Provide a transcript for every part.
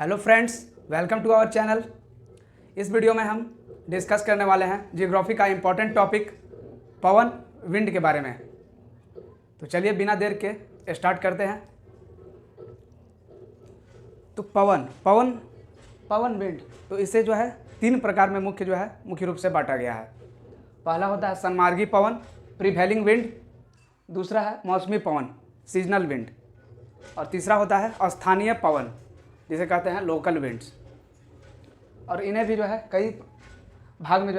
Hello friends, welcome to our channel. इस video में हम डिस्कस करने वाले हैं जियोग्राफी का इम्पोर्टेंट टॉपिक पवन विंड के बारे में। तो चलिए बिना देर के स्टार्ट करते हैं। तो पवन विंड, तो इसे जो है तीन प्रकार में मुख्य रूप से बांटा गया है। पहला होता है सनमार्गी पवन, प्रिवेलिंग विंड। दूसरा है मौसमी पवन, सीजनल विंड। और तीसरा होता है स्थानीय पवन, जिसे कहते हैं लोकल विंड्स। और इन्हें भी जो है कई भाग में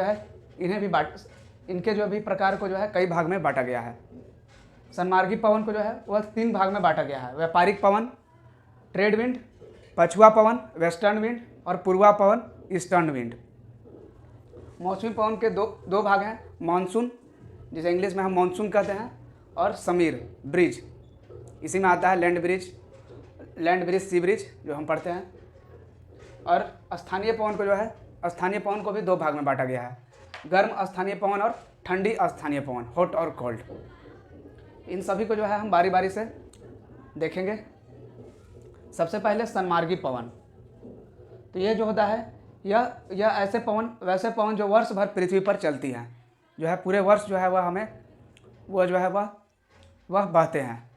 इनके जो भी प्रकार को जो है कई भाग में बांटा गया है। सनमार्गी पवन को जो है वह तीन भाग में बांटा गया है: व्यापारिक पवन, ट्रेड विंड, पछुआ पवन, वेस्टर्न विंड, और पूर्वा पवन, ईस्टर्न विंड। मौसमी पवन के दो भाग हैं: मानसून, जिसे इंग्लिश में हम मानसून कहते हैं, और समीर ब्रिज। इसी में आता है लैंड ब्रिज, सी ब्रिज जो हम पढ़ते हैं। और स्थानीय पवन को भी दो भाग में बांटा गया है: गर्म स्थानीय पवन और ठंडी स्थानीय पवन, हॉट और कोल्ड। इन सभी को जो है हम बारी बारी से देखेंगे। सबसे पहले सनमार्गी पवन। तो ये जो होता है यह वैसे पवन जो वर्ष भर पृथ्वी पर चलती हैं, जो है पूरे वर्ष जो है वह बहते हैं।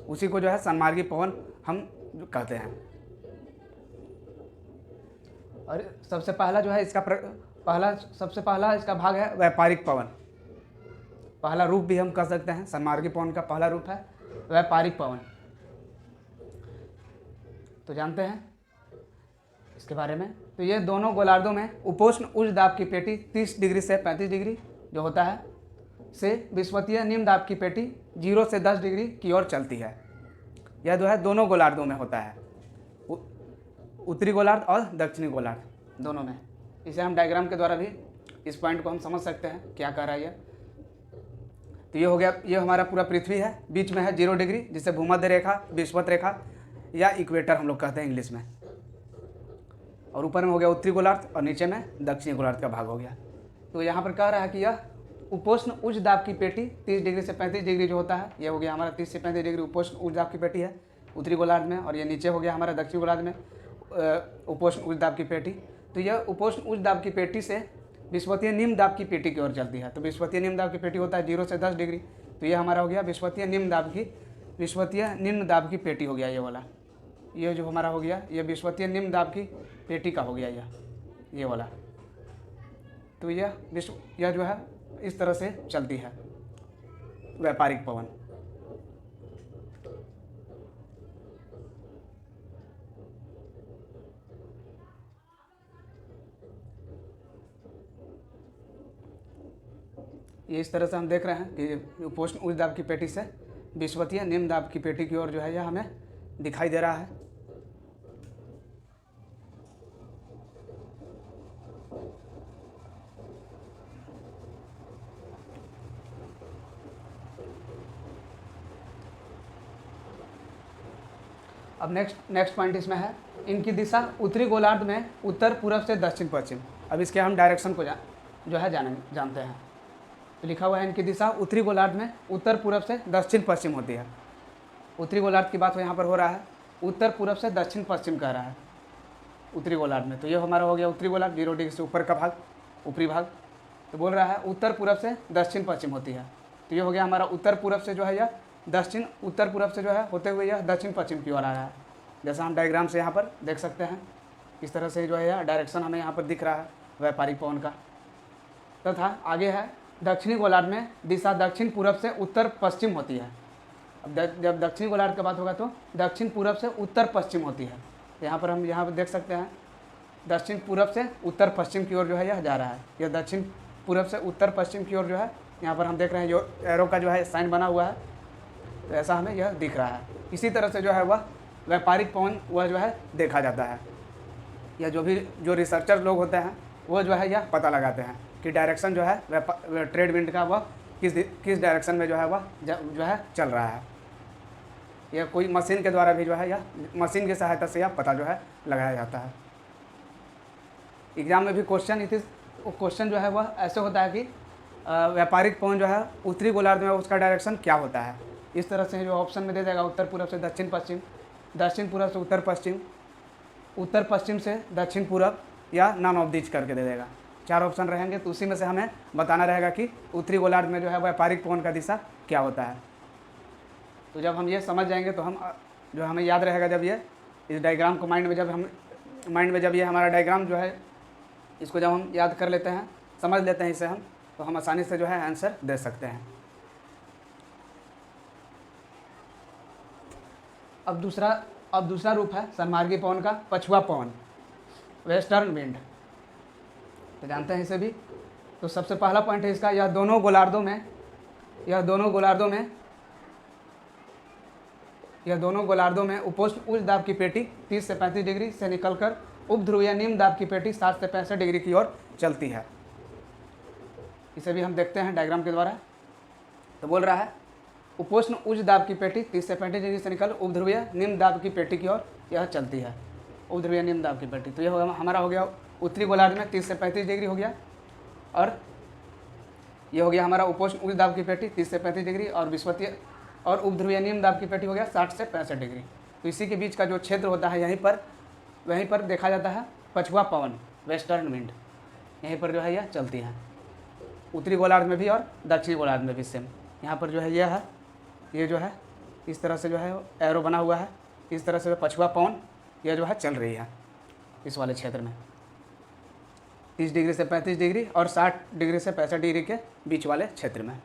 उसी को जो है सनमार्गी पवन हम कहते हैं। और सबसे पहला इसका भाग है व्यापारिक पवन। पहला रूप भी हम कह सकते हैं, सनमार्गी पवन का पहला रूप है व्यापारिक पवन। तो जानते हैं इसके बारे में। तो ये दोनों गोलार्धों में उपोष्ण उच्च दाब की पेटी 30 डिग्री से 35 डिग्री जो होता है से विषुवतीय निम्न दाब की पेटी 0 से 10 डिग्री की ओर चलती है। यह जो है दोनों गोलार्धों में होता है, उत्तरी गोलार्ध और दक्षिणी गोलार्ध दोनों में। इसे हम डायग्राम के द्वारा भी इस पॉइंट को हम समझ सकते हैं क्या कह रहा है ये। तो ये हो गया, ये हमारा पूरा पृथ्वी है। बीच में है 0 डिग्री, जिसे भूमध्य रेखा, विषुवत रेखा या इक्वेटर हम लोग कहते हैं इंग्लिश में। और ऊपर में हो गया उत्तरी गोलार्ध और नीचे में दक्षिणी गोलार्ध का भाग हो गया। तो यहाँ पर कह रहा है कि यह उपोष्ण उच्च दाब की पेटी 30 डिग्री से 35 डिग्री जो होता है, यह हो गया हमारा 30 से 35 डिग्री उपोष्ण उच्च दाब की पेटी है उत्तरी गोलार्ध में। और ये नीचे हो गया हमारा दक्षिणी गोलार्ध में उपोष्ण उच्च दाब की पेटी। तो यह उपोष्ण उच्च दाब की पेटी से विषुवतीय निम्न दाब की पेटी की ओर चलती है। तो विषुवतीय निम्न दाब की पेटी होता है 0 से 10 डिग्री। तो ये हमारा हो गया विषुवतीय निम्न दाब की पेटी हो गया ये वाला। ये जो हमारा हो गया ये विषुवतीय निम्न दाब की पेटी का हो गया ये वाला। तो यह जो है इस तरह से चलती है व्यापारिक पवन। ये इस तरह से हम देख रहे हैं कि उपोष्ण उच्च दाब की पेटी से विषुवतीय निम्न दाब की पेटी की ओर जो है यह हमें दिखाई दे रहा है। अब नेक्स्ट पॉइंट इसमें है, इनकी दिशा उत्तरी गोलार्ध में उत्तर पूर्व से दक्षिण पश्चिम। अब इसके हम डायरेक्शन को जानते हैं। तो लिखा हुआ है इनकी दिशा उत्तरी गोलार्ध में उत्तर पूर्व से दक्षिण पश्चिम होती है। उत्तरी गोलार्ध की बात यहाँ पर हो रहा है, उत्तर पूर्व से दक्षिण पश्चिम कह रहा है उत्तरी गोलार्ध में। तो ये हमारा हो गया उत्तरी गोलार्ध, 0 डिग्री से ऊपर का भाग, ऊपरी भाग। तो बोल रहा है उत्तर पूर्व से दक्षिण पश्चिम होती है। तो ये हो गया हमारा उत्तर पूर्व से जो है यह उत्तर पूर्व से जो है होते हुए यह दक्षिण पश्चिम की ओर आ रहा है। जैसा हम डायग्राम से यहाँ पर देख सकते हैं, इस तरह से जो है यह डायरेक्शन हमें यहाँ पर दिख रहा है व्यापारिक पवन का। तथा आगे है दक्षिणी गोलार्ध में दिशा दक्षिण पूर्व से उत्तर पश्चिम होती है। अब जब दक्षिणी गोलार्ध का बात होगा तो दक्षिण पूर्व से उत्तर पश्चिम होती है। यहाँ पर देख सकते हैं दक्षिण पूर्व से उत्तर पश्चिम की ओर जो है यह जा रहा है। यह दक्षिण पूर्व से उत्तर पश्चिम की ओर जो है यहाँ पर हम देख रहे हैं जो एरो का जो है साइन बना हुआ है। तो ऐसा हमें यह दिख रहा है। इसी तरह से जो है वह व्यापारिक पवन वह जो है देखा जाता है, या जो रिसर्चर लोग होते हैं वो जो है यह पता लगाते हैं कि डायरेक्शन जो है ट्रेड विंड का वह किस डायरेक्शन में जो है वह जो है चल रहा है। यह कोई मशीन के द्वारा भी जो है, या मशीन की सहायता से यह पता जो है लगाया जाता है। एग्जाम में भी क्वेश्चन जो है वह ऐसे होता है कि व्यापारिक पवन जो है उत्तरी गोलार्ध में उसका डायरेक्शन क्या होता है। इस तरह से जो ऑप्शन में दे देगा उत्तर पूर्व से दक्षिण पश्चिम, दक्षिण पूर्व से उत्तर पश्चिम, उत्तर पश्चिम से दक्षिण पूरब या नॉन ऑफ दीज करके दे देगा। 4 ऑप्शन रहेंगे, तो उसी में से हमें बताना रहेगा कि उत्तरी गोलार्ध में जो है व्यापारिक पवन का दिशा क्या होता है। तो जब हम ये समझ जाएंगे तो हम जो हमें याद रहेगा, जब ये इस डायग्राम को माइंड में जब ये हमारा डायग्राम जो है इसको जब हम याद कर लेते हैं, समझ लेते हैं इसे हम, तो हम आसानी से जो है आंसर दे सकते हैं। अब दूसरा रूप है सन्मार्गी पवन का पछुआ पवन, वेस्टर्न विंड। तो जानते हैं इसे भी। तो सबसे पहला पॉइंट है इसका, यह दोनों गोलार्धों में उपोष्ण उच्च दाब की पेटी 30 से 35 डिग्री से निकलकर उपध्रुवीय निम्न दाब की पेटी 60 से 65 डिग्री की ओर चलती है। इसे भी हम देखते हैं डायग्राम के द्वारा। तो बोल रहा है उपोष्ण उच्च दाब की पेटी 30 से 35 डिग्री से निकल उपध्रुवीय निम्न दाब की पेटी की ओर यह चलती है। उपध्रुवीय निम्न दाब की पेटी, तो यह हमारा हो गया उत्तरी गोलार्ध में 30 से 35 डिग्री हो गया, और ये हो गया हमारा उपोष्ण उच्च दाब की पेटी 30 से 35 डिग्री, और विषुवतीय और उपध्रुवीय निम्न दाब की पेटी हो गया 60 से 65 डिग्री। तो इसी के बीच का जो क्षेत्र होता है वहीं पर देखा जाता है पछुआ पवन, वेस्टर्न विंड। यहीं पर जो है यह चलती है, उत्तरी गोलार्ध में भी और दक्षिणी गोलार्ध में भी सेम। यहाँ पर जो है यह है, ये जो है इस तरह से जो है एरो बना हुआ है, इस तरह से पछुआ पवन यह जो है चल रही है इस वाले क्षेत्र में 30 डिग्री से 35 डिग्री और 60 डिग्री से 65 डिग्री के बीच वाले क्षेत्र में,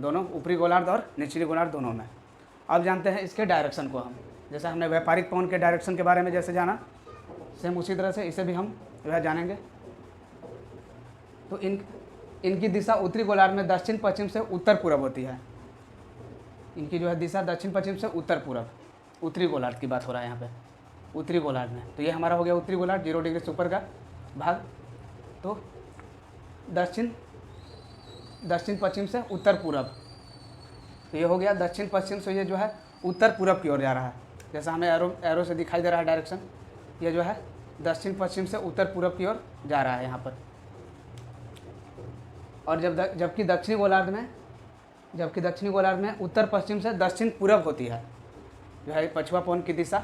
दोनों ऊपरी गोलार्ध और निचली गोलार्ध दोनों में। अब जानते हैं इसके डायरेक्शन को हम, जैसे हमने व्यापारिक पवन के डायरेक्शन के बारे में जैसे जाना, सेम उसी तरह से इसे भी हम जो है जानेंगे। तो इनकी दिशा उत्तरी गोलार्ध में दक्षिण पश्चिम से उत्तर पूरब होती है। इनकी जो है दिशा दक्षिण पश्चिम से उत्तर पूरब, उत्तरी गोलार्ध की बात हो रहा है यहाँ पे, उत्तरी गोलार्ध में। तो ये हमारा हो गया उत्तरी गोलार्ध, 0 डिग्री से ऊपर का भाग। तो दक्षिण पश्चिम से उत्तर पूरब, तो ये हो गया दक्षिण पश्चिम से, ये जो है उत्तर पूरब की ओर जा रहा है। जैसा हमें एरो से दिखाई दे रहा है डायरेक्शन, ये जो है दक्षिण पश्चिम से उत्तर पूरब की ओर जा रहा है यहाँ पर। और जबकि दक्षिणी गोलार्ध में उत्तर पश्चिम से दक्षिण पूरब होती है, जो है पछुआ पवन की दिशा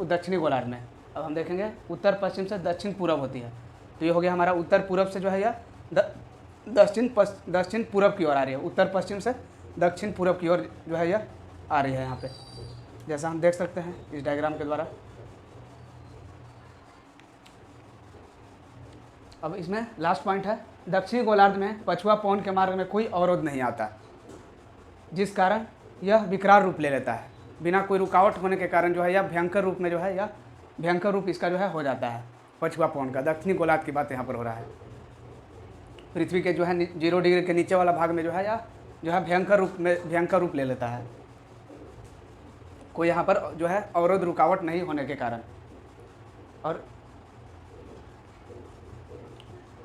दक्षिणी गोलार्ध में। अब हम देखेंगे उत्तर पश्चिम से दक्षिण पूरब होती है, तो ये हो गया हमारा उत्तर पूरब से जो है यह दक्षिण पूरब की ओर आ रही है, उत्तर पश्चिम से दक्षिण पूरब की ओर जो है यह आ रही है यहाँ पे, जैसा हम देख सकते हैं इस डायग्राम के द्वारा। अब इसमें लास्ट पॉइंट है, दक्षिणी गोलार्ध में पछुआ पवन के मार्ग में कोई अवरोध नहीं आता, जिस कारण यह विकराल रूप ले लेता है। बिना कोई रुकावट होने के कारण जो है यह भयंकर रूप में जो है, यह भयंकर रूप इसका जो है हो जाता है पछुआ पवन का। दक्षिणी गोलार्ध की बात यहाँ पर हो रहा है। पृथ्वी के जो है 0 डिग्री के नीचे वाला भाग में जो है यह जो है भयंकर रूप ले लेता है, कोई यहाँ पर जो है अवरोध रुकावट नहीं होने के कारण।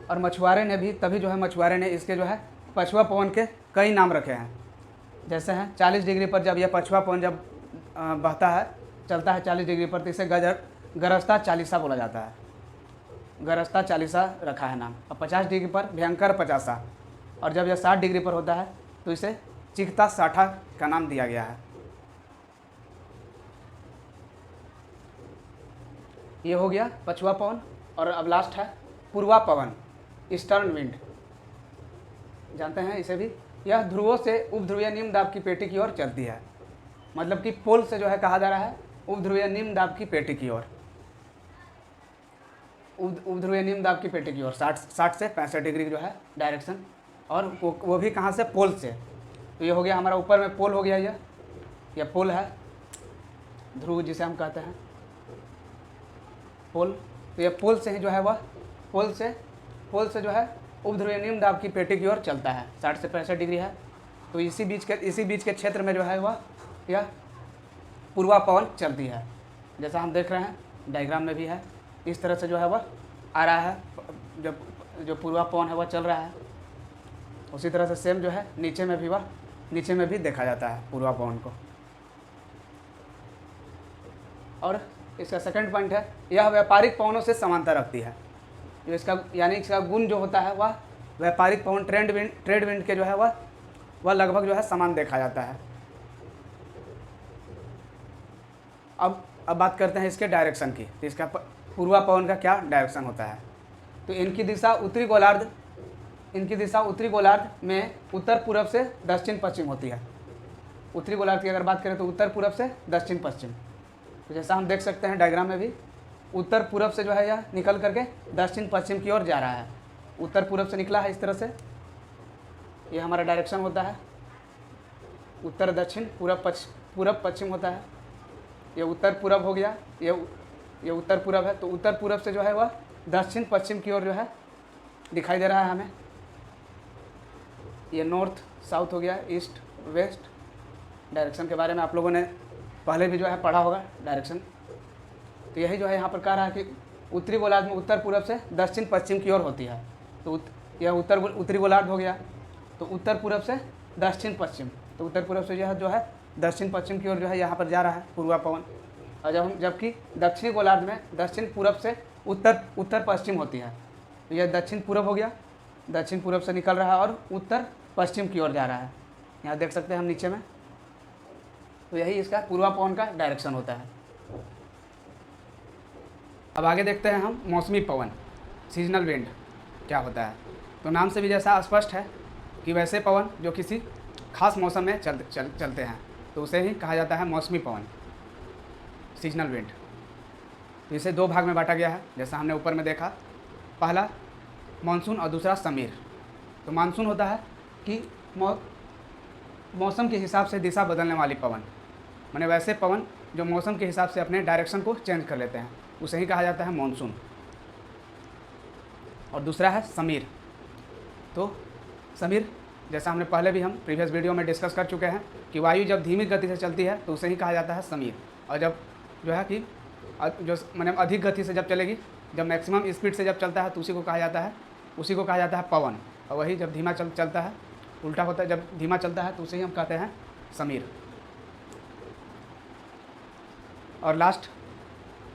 और मछुआरे ने भी तभी जो है मछुआरे ने इसके जो है पछुआ पवन के कई नाम रखे हैं। जैसे हैं 40 डिग्री पर जब यह पछुआ पवन जब बहता है, चलता है 40 डिग्री पर, तो इसे गरजता चालीसा बोला जाता है, गरजता चालीसा रखा है नाम। और 50 डिग्री पर भयंकर पचासा, और जब यह 60 डिग्री पर होता है तो इसे चिकता साठा का नाम दिया गया है। ये हो गया पछुआ पवन। और अब लास्ट है पूर्वा पवन, ईस्टर्न विंड। जानते हैं इसे भी, यह ध्रुवों से उपध्रुवीय निम्न दाब की पेटी की ओर चलती है, मतलब कि पोल से जो है कहा जा रहा है उपध्रुवीय निम्न दाब की पेटी की ओर, उपध्रुवीय निम्न दाब की पेटी की ओर 60 से 65 डिग्री जो है डायरेक्शन, और वो भी कहाँ से, पोल से। तो ये हो गया हमारा ऊपर में पोल हो गया, यह पोल है, ध्रुव जिसे हम कहते हैं पोल। तो ये पोल से ही जो है वह पोल से जो है उपध्रुवीय निम्न दाब की पेटी की ओर चलता है, 60 से 65 डिग्री है। तो इसी बीच के क्षेत्र में जो है वह यह पूर्वा पवन चलती है, जैसा हम देख रहे हैं डायग्राम में भी है। इस तरह से जो है वह आ रहा है, जब जो पूर्वा पवन है वह चल रहा है। उसी तरह से सेम जो है नीचे में भी देखा जाता है पूर्वा पवन को। और इसका सेकंड पॉइंट है, यह व्यापारिक पवनों से समानता रखती है। जो इसका यानी इसका गुण जो होता है वह व्यापारिक पवन ट्रेड विंड के जो है वह लगभग जो है समान देखा जाता है। अब अब बात करते हैं इसके डायरेक्शन की। तो इसका पूर्वा पवन का क्या डायरेक्शन होता है। तो इनकी दिशा उत्तरी गोलार्ध में उत्तर पूर्व से दक्षिण पश्चिम होती है। उत्तरी गोलार्ध की अगर बात करें तो उत्तर पूर्व से दक्षिण पश्चिम। तो जैसा हम देख सकते हैं डायग्राम में भी, उत्तर पूर्व से जो है यह निकल करके दक्षिण पश्चिम की ओर जा रहा है। उत्तर पूर्व से निकला है इस तरह से, ये हमारा डायरेक्शन होता है। उत्तर दक्षिण पूरब पश्चिम होता है। ये उत्तर पूरब हो गया, ये उत्तर पूरब है। तो उत्तर पूरब से जो है वह दक्षिण पश्चिम की ओर जो है दिखाई दे रहा है हमें। ये नॉर्थ साउथ हो गया, ईस्ट वेस्ट। डायरेक्शन के बारे में आप लोगों ने पहले भी जो है पढ़ा होगा डायरेक्शन। तो यही जो है यहाँ पर कह रहा है कि उत्तरी गोलार्ध में उत्तर पूरब से दक्षिण पश्चिम की ओर होती है। तो यह उत्तरी गोलार्ध हो गया। तो उत्तर पूरब से दक्षिण पश्चिम, तो उत्तर पूरब से यह जो है दक्षिण पश्चिम की ओर जो है यहाँ पर जा रहा है पूर्वा पवन। और जबकि दक्षिणी गोलार्ध में दक्षिण पूरब से उत्तर पश्चिम होती है। तो यह दक्षिण पूरब हो गया, दक्षिण पूरब से निकल रहा है और उत्तर पश्चिम की ओर जा रहा है। यहाँ देख सकते हैं हम नीचे में। तो यही इसका पूर्वा पवन का डायरेक्शन होता है। अब आगे देखते हैं हम मौसमी पवन, सीजनल विंड क्या होता है। तो नाम से भी जैसा स्पष्ट है कि वैसे पवन जो किसी खास मौसम में चलते हैं, तो उसे ही कहा जाता है मौसमी पवन, सीजनल विंड। तो इसे दो भाग में बांटा गया है जैसा हमने ऊपर में देखा। पहला मानसून और दूसरा समीर। तो मानसून होता है कि मौसम के हिसाब से दिशा बदलने वाली पवन, माने वैसे पवन जो मौसम के हिसाब से अपने डायरेक्शन को चेंज कर लेते हैं, उसे ही कहा जाता है मानसून। और दूसरा है समीर। तो समीर जैसा हमने पहले भी हम प्रीवियस वीडियो में डिस्कस कर चुके हैं कि वायु जब धीमी गति से चलती है तो उसे ही कहा जाता है समीर। और जब जो है कि जो माने अधिक गति से जब चलेगी, जब मैक्सिमम स्पीड से जब चलता है तो उसी को कहा जाता है पवन। और वही जब धीमा चलता है, उल्टा होता है, जब धीमा चलता है तो उसे ही हम कहते हैं समीर। और लास्ट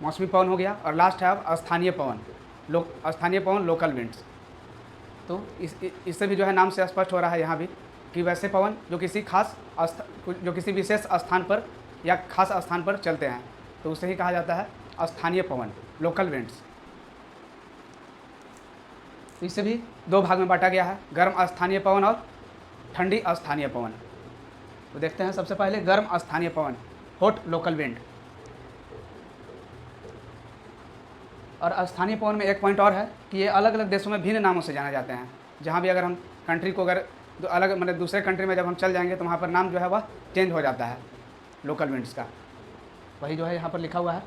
मौसमी पवन हो गया। और लास्ट है अब स्थानीय पवन, लोकल विंड्स। तो इससे भी जो है नाम से स्पष्ट हो रहा है यहाँ भी कि वैसे पवन जो किसी विशेष स्थान पर या खास स्थान पर चलते हैं, तो उसे ही कहा जाता है स्थानीय पवन, लोकल विंड्स। तो इसे भी दो भाग में बांटा गया है, गर्म स्थानीय पवन और ठंडी स्थानीय पवन। तो देखते हैं सबसे पहले गर्म स्थानीय पवन, हॉट लोकल विंड। और स्थानीय पवन में एक पॉइंट और है कि ये अलग अलग देशों में भिन्न नामों से जाने जाते हैं। जहाँ भी अगर हम कंट्री को अगर अलग मतलब दूसरे कंट्री में जब हम चल जाएंगे तो वहाँ पर नाम जो है वह चेंज हो जाता है लोकल विंड्स का। वही जो है यहाँ पर लिखा हुआ है।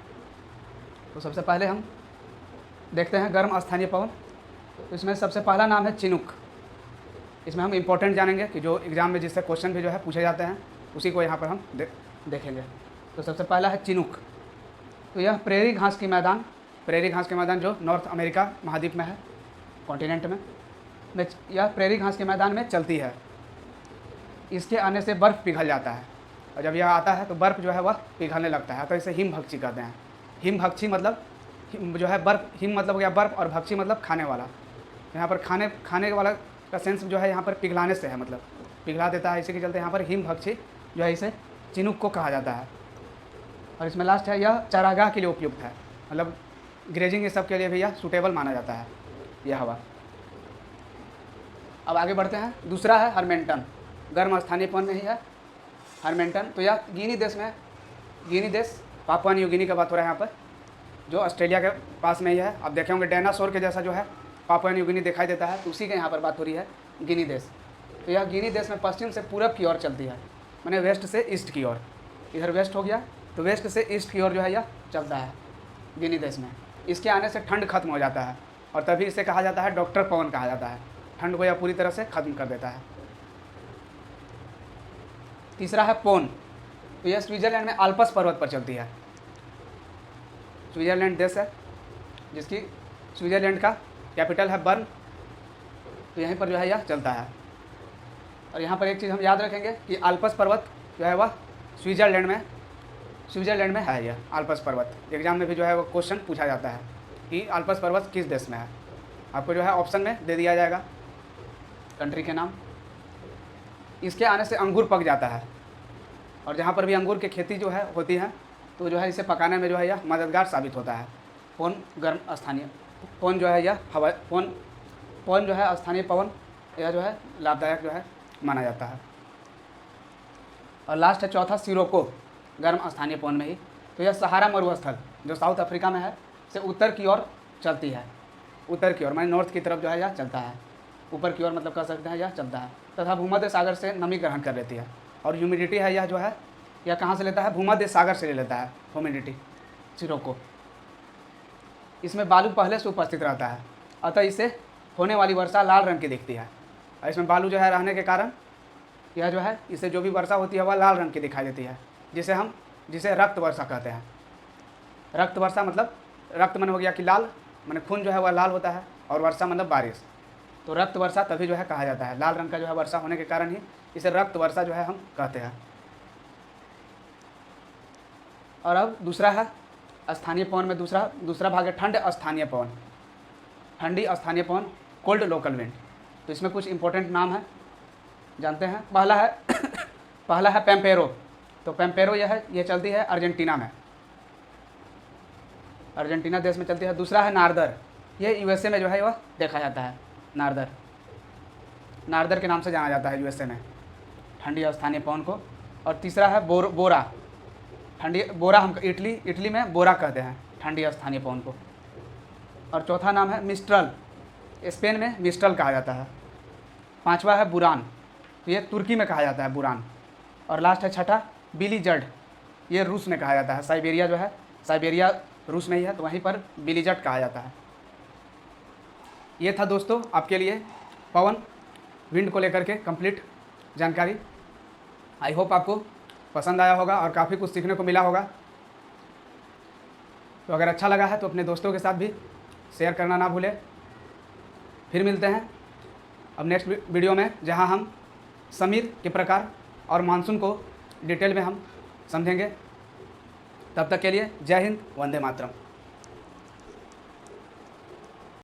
तो सबसे पहले हम देखते हैं गर्म स्थानीय पवन। तो इसमें सबसे पहला नाम है चिनूक। इसमें हम इम्पोर्टेंट जानेंगे कि जो एग्ज़ाम में जिससे क्वेश्चन भी जो है पूछे जाते हैं, उसी को यहाँ पर हम देखेंगे। तो सबसे पहला है चिनूक। तो यह प्रेरी घास के मैदान जो नॉर्थ अमेरिका महाद्वीप में है, कॉन्टिनेंट में यह प्रेरी घास के मैदान में चलती है। इसके आने से बर्फ़ पिघल जाता है, और जब यह आता है तो बर्फ़ जो है वह पिघलने लगता है। तो इसे हिमभक्षी कहते हैं। हिमभक्षी मतलब जो है बर्फ़, हिम मतलब हो गया बर्फ़ और भक्षी मतलब खाने वाला। यहाँ पर खाने वाला का सेंस जो है यहाँ पर पिघलाने से है, मतलब पिघला देता है। इसी के चलते यहाँ पर हिमभक्षी जो है इसे चिनूक को कहा जाता है। और इसमें लास्ट है, यह चारागाह के लिए उपयुक्त है, मतलब ग्रेजिंग ये सब के लिए भी यह सूटेबल माना जाता है यह हवा। अब आगे बढ़ते हैं। दूसरा है हरमेंटन, गर्म स्थानीय पवन में ही है हरमेंटन। तो यह गिनी देश पापुआ न्यू गिनी का बात हो रहा है यहाँ पर, जो ऑस्ट्रेलिया के पास में ही है। अब देखे होंगे डायनासोर के जैसा जो है पापुआ न्यू गिनी दिखाई देता है, तो उसी के यहाँ पर बात हो रही है गिनी देश। तो यह गिनी देश में पश्चिम से पूरब की ओर चलती है, माने वेस्ट से ईस्ट की ओर। इधर वेस्ट हो गया तो वेस्ट से ईस्ट की ओर जो है यह चलता है गिनी देश में। इसके आने से ठंड खत्म हो जाता है, और तभी इसे कहा जाता है डॉक्टर पवन कहा जाता है। ठंड को यह पूरी तरह से खत्म कर देता है। तीसरा है पोन। तो यह स्विट्ज़रलैंड में आल्प्स पर्वत पर चलती है। स्विट्ज़रलैंड देश है जिसकी स्विट्ज़रलैंड का कैपिटल है बर्न। तो यहीं पर जो है यह चलता है। और यहाँ पर एक चीज़ हम याद रखेंगे कि आल्प्स पर्वत जो है वह स्विट्ज़रलैंड में है। यह आल्प्स पर्वत एग्जाम में भी जो है वो क्वेश्चन पूछा जाता है कि आल्प्स पर्वत किस देश में है। आपको जो है ऑप्शन में दे दिया जाएगा कंट्री के नाम। इसके आने से अंगूर पक जाता है, और जहाँ पर भी अंगूर की खेती जो है होती है तो जो है इसे पकाने में जो है यह मददगार साबित होता है। पवन गर्म स्थानीय पवन जो है यह हवा पवन जो है स्थानीय पवन, यह जो है लाभदायक जो है माना जाता है। और लास्ट है चौथा सिरोको, गर्म स्थानीय पवन में ही। तो यह सहारा मरुस्थल जो साउथ अफ्रीका में है से उत्तर की ओर चलती है, उत्तर की ओर माने नॉर्थ की तरफ जो है यह चलता है, ऊपर की ओर मतलब कह सकते हैं यह चलता है, तथा भूमध्य सागर से नमी ग्रहण कर लेती है। और ह्यूमिडिटी है यह जो है यह कहाँ से लेता है, भूमध्य सागर से ले लेता है ह्यूमिडिटी सिरोको। इसमें बालू पहले से उपस्थित रहता है, अतः इसे होने वाली वर्षा लाल रंग की दिखती है। और इसमें बालू जो है रहने के कारण यह जो है इसे जो भी वर्षा होती है वह लाल रंग की दिखाई देती है, जिसे रक्त वर्षा कहते हैं। रक्त वर्षा मतलब रक्त मन हो गया कि लाल, माने खून जो है वह लाल होता है, और वर्षा मतलब बारिश। तो रक्त वर्षा तभी जो है कहा जाता है, लाल रंग का जो है वर्षा होने के कारण ही इसे रक्त वर्षा जो है हम कहते हैं। और अब दूसरा है स्थानीय पवन में दूसरा भाग है ठंड स्थानीय पवन, ठंडी स्थानीय पवन, कोल्ड लोकल विंड। तो इसमें कुछ इंपॉर्टेंट नाम है, जानते हैं। पहला है पेम्पेरो। तो पेम्पेरो ये चलती है अर्जेंटीना में, अर्जेंटीना देश में चलती है। दूसरा है नार्दर, ये यूएसए में जो है वह देखा जाता है, नार्दर के नाम से जाना जाता है यूएसए में ठंडी स्थानीय पवन को। और तीसरा है बोरा, बोरा हम इटली में बोरा कहते हैं ठंडी स्थानीय पवन को। और चौथा नाम है मिस्ट्रल, स्पेन में मिस्ट्रल कहा जाता है। पांचवा है बुरान, तो ये तुर्की में कहा जाता है बुरान। और लास्ट है छठा बिलीजर्ड, ये रूस में कहा जाता है। साइबेरिया जो है, साइबेरिया रूस में ही है, तो वहीं पर बिलीजर्ड कहा जाता है। ये था दोस्तों आपके लिए पवन विंड को लेकर के कंप्लीट जानकारी। आई होप आपको पसंद आया होगा और काफ़ी कुछ सीखने को मिला होगा। तो अगर अच्छा लगा है तो अपने दोस्तों के साथ भी शेयर करना ना भूलें। फिर मिलते हैं अब नेक्स्ट वीडियो में, जहां हम समीर के प्रकार और मानसून को डिटेल में हम समझेंगे। तब तक के लिए जय हिंद, वंदे मातरम।